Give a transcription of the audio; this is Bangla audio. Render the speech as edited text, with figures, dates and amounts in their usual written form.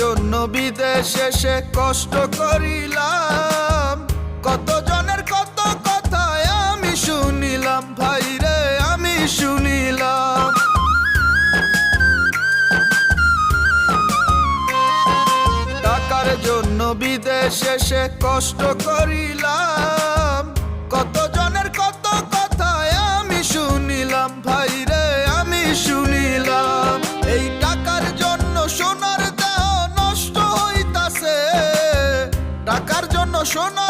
জন্য বিদেশে সে কষ্ট করিলাম, কত জনের কত কথা আমি শুনিলাম, ভাই রে আমি শুনিলাম। টাকার জন্য বিদেশে সে কষ্ট করিলাম, কত জনের কত কথা আমি শুনিলাম, ভাই রে আমি শুনিলাম। এই টাকার জন্য সোনার দেহ নষ্ট হইতাছে, টাকার জন্য সোনার